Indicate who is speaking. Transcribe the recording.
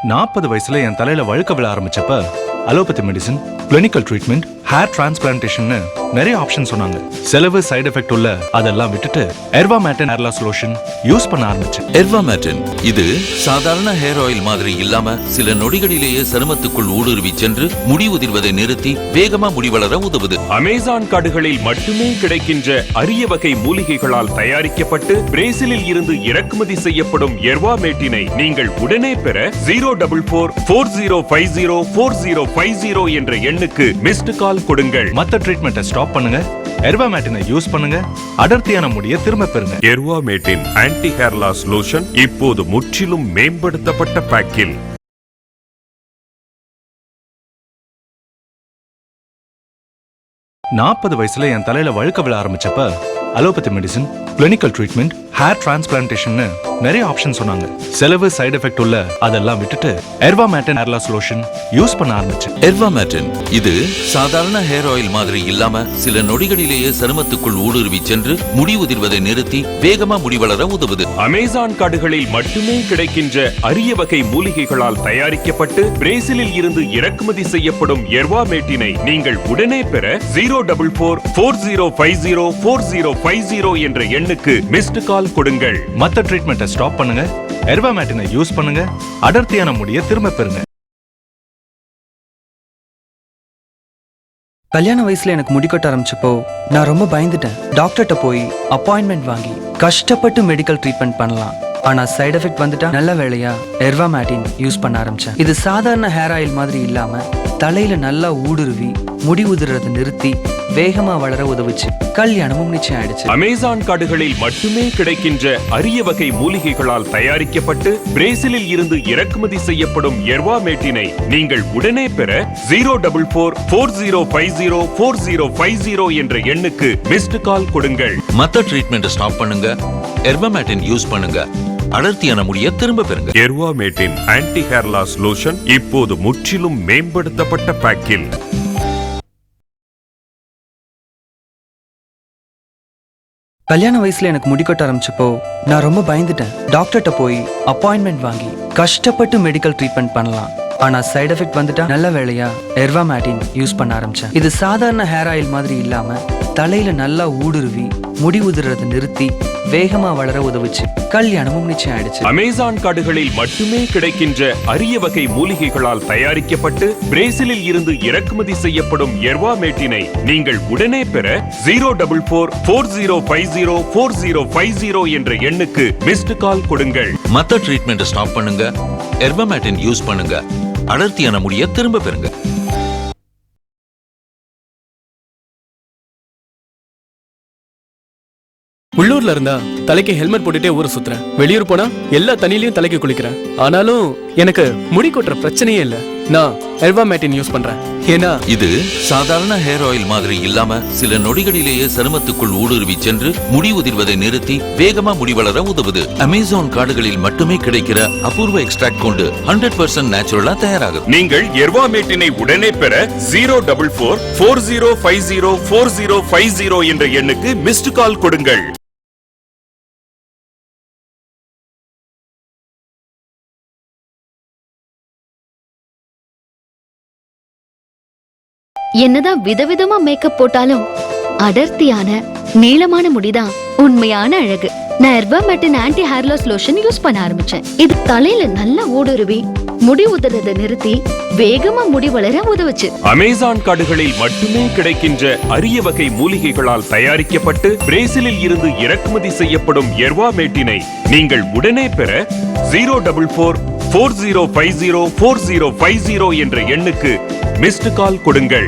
Speaker 1: 40 வயசுல என் தலையில வழுக்க விழ ஆரம்பிச்சப்ப allopathy medicine, clinical treatment, hair transplantation நிறைய ஆப்ஷன் சொன்னாங்க. செலவு, சைடு எஃபெக்ட் உள்ள அதெல்லாம் விட்டுட்டு Ervamatin hair loss lotion use பண்ண ஆரம்பிச்சேன்.
Speaker 2: எர்வாமேட்டின் இது சாதாரண ஹேர் ஆயில் மாதிரி இல்லாம சில நொடிகளிலேயே சருமத்துக்குள் ஊடுருவி சென்று முடி உதிர்வதை நிறுத்தி வேகமா முடி வளர உதவுது.
Speaker 3: அமேசான் காடுகளில் மட்டுமே கிடைக்கின்ற அரிய வகை மூலிகைகளால் தயாரிக்கப்பட்டு பிரேசிலில் இருந்து இறக்குமதி செய்யப்படும் எர்வாமேட்டினை நீங்கள் உடனே பெற 044-4050-4050 என்ற எண்ணுக்கு மிஸ்டு கால் கொடுங்கள்.
Speaker 1: மத்த ட்ரீட்மெண்ட்டை ஸ்டாப் பண்ணுங்க, எர்வாமேட்டினை யூஸ் பண்ணுங்க, அடர்த்தியான முடியை திரும்ப பெறுங்க.
Speaker 3: எர்வாமேட்டின் ஆன்டி ஹேர் லாஸ் லோஷன் இப்போது முற்றிலும் மேம்படுத்தப்பட்ட பேக்கில்.
Speaker 1: நாற்பது வயசுல என் தலையில வழுக்க விழ ஆரம்பிச்சப்ப allopathy medicine, clinical treatment, hair transplantation நிறைய ஆப்ஷன் சொன்னாங்க. செலவு, சைடு எஃபெக்ட் உள்ள அதெல்லாம் விட்டுட்டு Ervamatin hair loss lotion use பண்ண ஆரம்பிச்சேன்.
Speaker 2: எர்வாமேட்டின் இது சாதாரண ஹேர் ஆயில் மாதிரி இல்லாம சில நொடிகளிலேயே சருமத்துக்குள் ஊடுருவி சென்று முடி உதிர்வதை நிறுத்தி வேகமா முடி வளர உதவுது.
Speaker 3: அமேசான் காடுகளில் மட்டுமே கிடைக்கின்ற அரிய வகை மூலிகைகளால் தயாரிக்கப்பட்டு பிரேசிலில் இருந்து இறக்குமதி செய்யப்படும் எர்வாமேட்டினை நீங்கள் உடனே பெற 044-4050-4050 என்ற எண்ணுக்கு மிஸ்டு கால் கொடுங்கள்.
Speaker 1: மத்த ட்ரீட்மெண்ட்டை ஸ்டாப் பண்ணுங்க, எர்வாமேட்டினை யூஸ் பண்ணுங்க, அடர்த்தியான முடியை திரும்ப பெறுங்க.
Speaker 4: கல்யாண வயசுல எனக்கு முடி கொட்ட ஆரம்பிச்சப்போ நான் ரொம்ப பயந்துட்டேன். டாக்டர்கிட்ட போய் அப்பாயின்மெண்ட் வாங்கி கஷ்டப்பட்டு மெடிக்கல் ட்ரீட்மெண்ட் பண்ணலாம். ஆனா சைடு எஃபெக்ட் வந்துட்டா நல்ல வேளையா எர்வாமேட்டின் யூஸ் பண்ண ஆரம்பிச்சேன். இது சாதாரண ஹேர் ஆயில் மாதிரி இல்லாம தலையில நல்லா ஊடுருவி முடி உதிர்றதை நிறுத்தி வேகமா வளர உதவுச்சு. கல்யாணமும் நிச்சயம் ஆயிடுச்சு.
Speaker 3: அமேசான் காடுகளில் மட்டுமே கிடைக்கின்ற அரிய வகை மூலிகைகளால் தயாரிக்கப்பட்டு பிரேசிலில் இருந்து இறக்குமதி செய்யப்படும் எர்வாமேட்டினை நீங்கள் உடனே பெற 044-4050-4050 என்ற எண்ணுக்கு மிஸ்டு கால் கொடுங்கள்.
Speaker 2: மத்த ட்ரீட்மெண்ட் ஸ்டாப் பண்ணுங்க, எர்வாமேட்டின் யூஸ் பண்ணுங்க, அடர்த்தியான முடியை திரும்ப பெறுங்க.
Speaker 3: எர்வாமேட்டின் ஆன்டி ஹேர் லாஸ் லோஷன் இப்போது முற்றிலும் மேம்படுத்தப்பட்ட பேக்கில்.
Speaker 4: கல்யாண வயசுல எனக்கு முடி கொட்ட ஆரம்பிச்சப்போ நான் ரொம்ப பயந்துட்டேன். டாக்டர்கிட்ட போய் அப்பாயின்மெண்ட் வாங்கி கஷ்டப்பட்டு மெடிக்கல் ட்ரீட்மெண்ட் பண்ணலாம். ஆனா சைடு எஃபெக்ட் வந்துட்டா நல்ல வேளையா எர்வாமேட்டின் யூஸ் பண்ண ஆரம்பிச்சேன். இது சாதாரண ஹேர் ஆயில் மாதிரி இல்லாம தலையில நல்லா ஊடுருவி முடி உதிர்றதை நிறுத்தி வேகமா வளர உதவுச்சு. கல்யாணமும் நிச்சயம் ஆயிடுச்சு.
Speaker 3: அமேசான் காடுகளில் மட்டுமே கிடைக்கின்ற அரிய வகை மூலிகைகளால் தயாரிக்கப்பட்டு பிரேசிலில் இருந்து இறக்குமதி செய்யப்படும் எர்வாமேட்டினை நீங்கள் உடனே பெற 044-4050-4050 என்ற எண்ணுக்கு மிஸ்டு கால் கொடுங்கள்.
Speaker 2: மத்த ட்ரீட்மெண்ட் ஸ்டாப் பண்ணுங்க, எர்வாமேட்டின் யூஸ் பண்ணுங்க, அடர்த்தியான முடியை திரும்ப பெறுங்க.
Speaker 5: உள்ளூர்ல இருந்தா தலைக்கு ஹெல்மெட் போட்டுட்டே ஊரை சுத்துறேன். வெளியூர் போனா எல்லா தண்ணியிலயும் தலைக்கு குளிக்கிறேன். ஆனாலும் எனக்கு முடி கொட்டுற பிரச்சனையே இல்ல. நான் எர்வாமேட்டின் யூஸ் பண்றேன். ஏன்னா
Speaker 2: இது சாதாரண ஹேர் ஆயில் மாதிரி இல்லாம சில நொடிகளிலேயே சருமத்துக்குள் ஊடுருவி சென்று முடி உதிர்வதை நிறுத்தி வேகமா முடி வளர உதவுது. அமேசான் காடுகளில் மட்டுமே கிடைக்கிற அபூர்வ எக்ஸ்ட்ராக்ட் கொண்டு 100% நேச்சுரலா தயாராகும்.
Speaker 3: நீங்கள் எர்வாமேட்டினை உடனே பெற 044-4050-4050 என்ற எண்ணுக்கு மிஸ்டு கால் கொடுங்கள்.
Speaker 6: என்னதான் விதவிதமா மேக்கப் போட்டாலும் அடர்த்தியான நீளமான முடிதான் உண்மையான அழகு. நான் Ervamatin anti hair loss lotion use பண்ண ஆரம்பிச்சேன். இது தலையில நல்லா ஊடுருவி முடி உதிர்றதை நிறுத்தி வேகமா முடி வளர உதவுச்சு.
Speaker 3: அமேசான் காடுகளில் மட்டுமே கிடைக்கின்ற அரிய வகை மூலிகைகளால் தயாரிக்கப்பட்டு பிரேசிலில் இருந்து இறக்குமதி செய்யப்படும் எர்வாமேட்டினை நீங்கள் உடனே பெற 044-4050-4050 என்ற எண்ணுக்கு மிஸ்டு கால் கொடுங்கள்.